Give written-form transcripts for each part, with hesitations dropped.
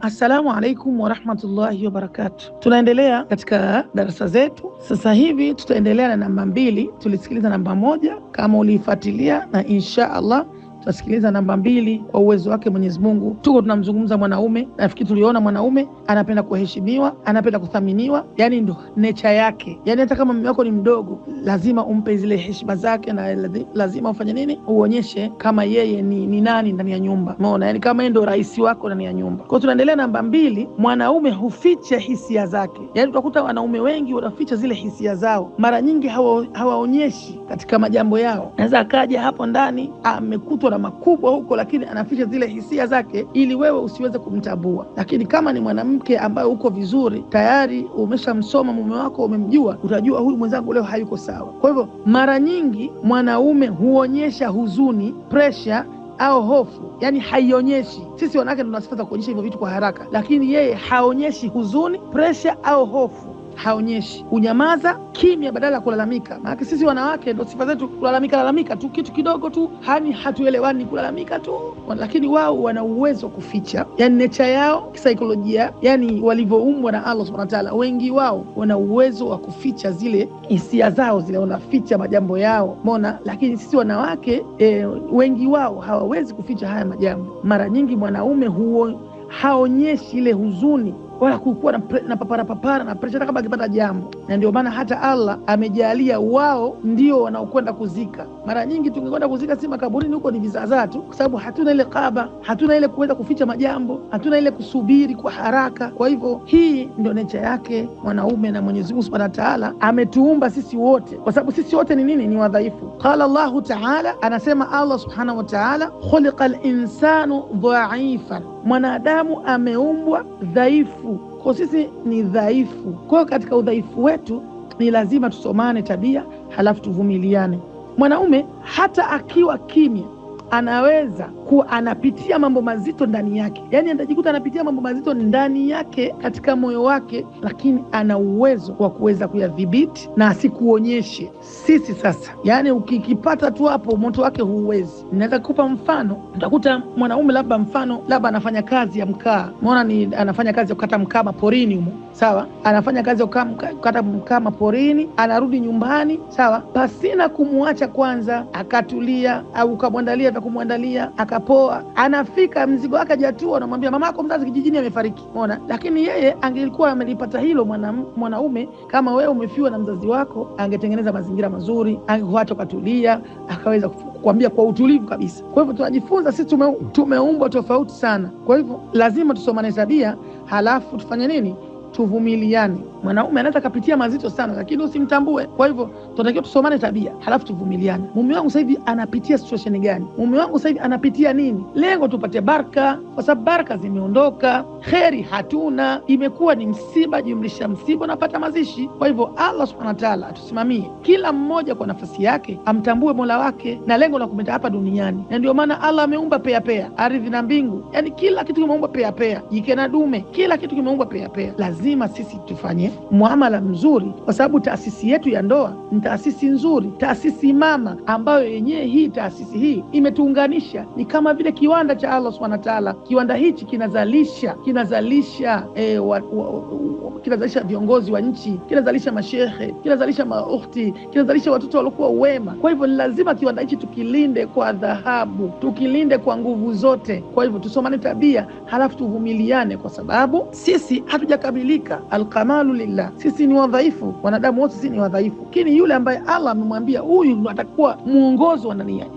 Assalamu alaikum wa rahmatullahi wa barakatuh. Tunaendelea katika darasa zetu. Sasa hivi tutaendelea na namba 2. Tulisikiliza namba 1 kama ulifuatilia, na insha Allah tutasikiliza namba 2 kwa uwezo wake Mwenyezi Mungu. Tuko tunamzungumza mwanaume. Nafikiri tuliona mwanaume anapenda kuheshimiwa, anapenda kuthaminiwa, yani ndo nature yake. Yani hata kama mume wako ni mdogo, lazima umpe zile heshima zake, na lazima ufanye nini? Uonyeshe kama yeye ni nani ndani ya nyumba. Umeona? Yani kama yeye ndo rais wako ndani ya nyumba. Kwa tunaendelea namba 2, mwanaume huficha hisia zake. Yani utakuta wanaume wengi wanaficha zile hisia zao. Mara nyingi hawaonyeshi katika majambo yao. Naweza akaja hapo ndani amekutwa na makubwa huko, lakini anaficha zile hisia zake ili wewe usiweze kumtambua. Lakini kama ni mwanamke ambaye uko vizuri, tayari umeshamsoma mume wako, umemjua, utajua huyu mwenzangu leo hayuko sawa. Kwa hivyo mara nyingi mwanaume huonyesha huzuni, pressure au hofu, yani haionyeshi. Sisi wanawake tuna sifa za kuonyesha hivyo vitu kwa haraka, lakini yeye haonyeshi huzuni, pressure au hofu. Haonyeshi, unyamaza kimya badala ya kulalamika. Maana sisi wanawake ndio sifa zetu kulalamika tu, kitu kidogo tu, hani hatuelewani, kulalamika tu. Lakini wao wana uwezo kuficha, yani nature yao kisaikolojia, yani walivyoumbwa na Allah Subhanahu wa Ta'ala, wengi wao wana uwezo wa kuficha zile hisia zao, zile wanaficha majambo yao. Umeona? Lakini sisi wanawake wengi wao hawawezi kuficha haya majambo. Mara nyingi mwanaume haonyeshi ile huzuni wala kukuwa na papara na pressure kama akipata jambo. Na ndio maana hata Allah amejalia wao ndio wanaokwenda kuzika. Mara nyingi tungekwenda kuzika si makaburini, huko ni vizaza tu, kwa sababu hatuna ile kaba, hatuna ile kuweza kuficha majambo, hatuna ile kusubiri kwa haraka. Kwa hivyo hii ndio nature yake mwanaume, na Mwenyezi Mungu Subhanahu wa Ta'ala ametuumba sisi wote, kwa sababu sisi wote ni nini? Ni wadhaifu. Qala Allahu Ta'ala, anasema Allah Subhanahu wa Ta'ala, khuliqal insanu dha'ifan, mwanadamu ameumbwa dhaifu. Kwa sisi ni dhaifu. Kwa katika udhaifu wetu ni lazima tusomane tabia, halafu tuvumiliane. Mwanaume hata akiwa kimya anaweza kuwa anapitia mambo mazito ndani yake, yani atajikuta anapitia mambo mazito ndani yake katika moyo wake, lakini ana uwezo wa kuweza kuyadhibiti na asikuonyeshe. Sisi sasa, yani ukikipata tu hapo moto wake huwezi. Ninaweza kukupa mfano. Utakuta mwanaume labda anafanya kazi ya mkaa. Umeona? Ni anafanya kazi ya kukata mkaa maporini humo, sawa? Anafanya kazi ya kukata mkaa maporini, anarudi nyumbani, sawa, pasina kumuacha kwanza akatulia au kumwandalia vya kumwandalia akapoa. Anafika mzigo wake hajatua, anamwambia mama yako mzazi kijijini amefariki. Umeona? Lakini yeye angelikuwa amelipata hilo mwanaume, kama wewe umefiwa na mzazi wako, angetengeneza mazingira mazuri, angekuacha ukatulia, akaweza kukuambia kwa utulivu kabisa. Kwa hivyo tunajifunza sisi tumeumbwa tofauti sana. Kwa hivyo lazima tusomane tabia, halafu tufanye nini? Tuvumiliane. Mwanaume anaweza kapitia mazito sana, lakini usimtambue. Kwa hivyo tunatakiwa tusomane tabia, halafu tuvumiliane. Mume wangu sasa hivi anapitia situation gani? Mume wangu sasa hivi anapitia nini? Lengo tupate baraka, kwa sababu baraka zimeondoka, kheri hatuna, imekuwa ni msiba jumlisha msiba, napata mazishi. Kwa hivyo Allah Subhanahu wa Ta'ala atusimamie, kila mmoja kwa nafasi yake amtambue Mola wake na lengo la kumeta hapa duniani. Na ndio maana Allah ameumba pea ardhi na mbingu, yani kila kitu kimeumba pea, jike na dume, kila kitu kimeumba pea. Lazima sisi tufanye muamala mzuri, kwa sababu taasisi yetu ya ndoa ni taasisi nzuri, taasisi mama, ambayo yenyewe hii taasisi hii imetuunganisha. Ni kama vile kiwanda cha Allah Subhanahu wa Ta'ala. Kiwanda hichi kinazalisha viongozi wa nchi, kinazalisha mashehe, kinazalisha maukti, kinazalisha watoto waliokuwa wema. Kwa hivyo ni lazima kiwanda hichi tukilinde kwa dhahabu, tukilinde kwa nguvu zote. Kwa hivyo tusomane tabia, halafu tuvumiliane, kwa sababu sisi hatujakamilika. Alkamalu lillah, sisi ni wadhaifu. Wanadamu wote sisi ni wadhaifu, lakini yule ambaye Allah amemwambia huyu atakuwa muongozo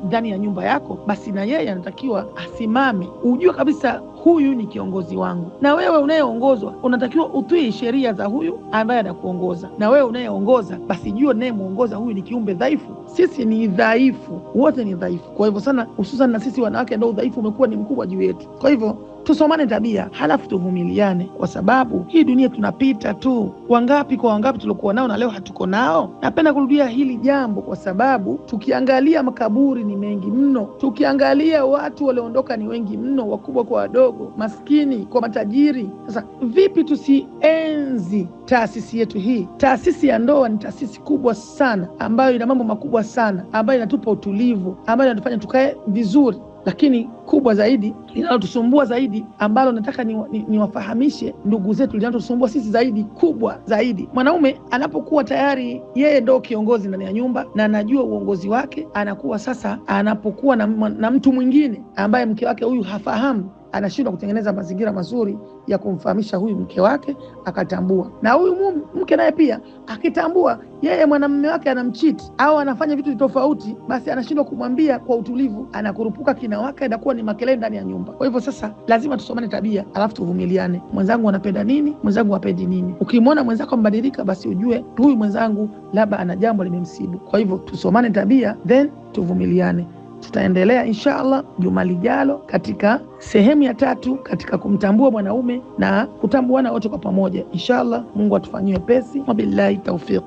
ndani ya nyumba yako, basi na yeye anatakiwa asimame, ujue kabisa huyu ni kiongozi wangu. Na wewe unayeongozwa unatakiwa utii sheria za huyu ambaye anakuongoza, na wewe unayeongoza basi jua muongoza huyu ni kiumbe dhaifu. Sisi ni dhaifu, wote ni dhaifu. Kwa hivyo sana, hususan na sisi wanawake, ndio udhaifu umekuwa ni mkubwa juu yetu. Kwa hivyo tusomane tabia, halafu tuvumiliane, kwa sababu hii dunia tunapita tu. Wangapi tulikuwa nao na leo hatuko nao? Napenda kurudia hili jambo kwa sababu tukiangalia makaburi ni mengi mno, tukiangalia watu walioondoka ni wengi mno, wakubwa kwa wadogo, maskini kwa matajiri. Sasa vipi tusienzi taasisi yetu hii? Taasisi ya ndoa ni taasisi kubwa sana, ambayo ina mambo makubwa sana, ambayo inatupa utulivu, ambayo inatufanya tukae vizuri. Lakini kubwa zaidi, linalotusumbua zaidi, ambalo nataka niwafahamishe ndugu zetu, linalotusumbua sisi zaidi, kubwa zaidi, mwanaume anapokuwa tayari yeye ndo kiongozi ndani ya nyumba na anajua uongozi wake, anakuwa sasa anapokuwa na mtu mwingine ambaye mke wake huyu hafahamu, anashindwa kutengeneza mazingira mazuri ya kumfahamisha huyu mke wake akatambua. Na huyu mke naye pia akitambua yeye mwanamume wake anamcheat au anafanya vitu tofauti, basi anashindwa kumwambia kwa utulivu, anakurupuka kinawaka, inakuwa ni makelele ndani ya nyumba. Kwa hivyo sasa lazima tusomane tabia, alafu tuvumiliane. Mwenzangu anapenda nini, mwenzangu hapendi nini. Ukimwona mwenzako mbadilika, basi ujue huyu mwenzangu labda ana jambo limemsibu. Kwa hivyo tusomane tabia, then tuvumiliane. Tutaendelea inshallah juma lijalo katika sehemu ya 3 katika kumtambua mwanaume na kutambuana wote kwa pamoja. Inshallah Mungu atufanyie pesi. Wabillahi tawfiq.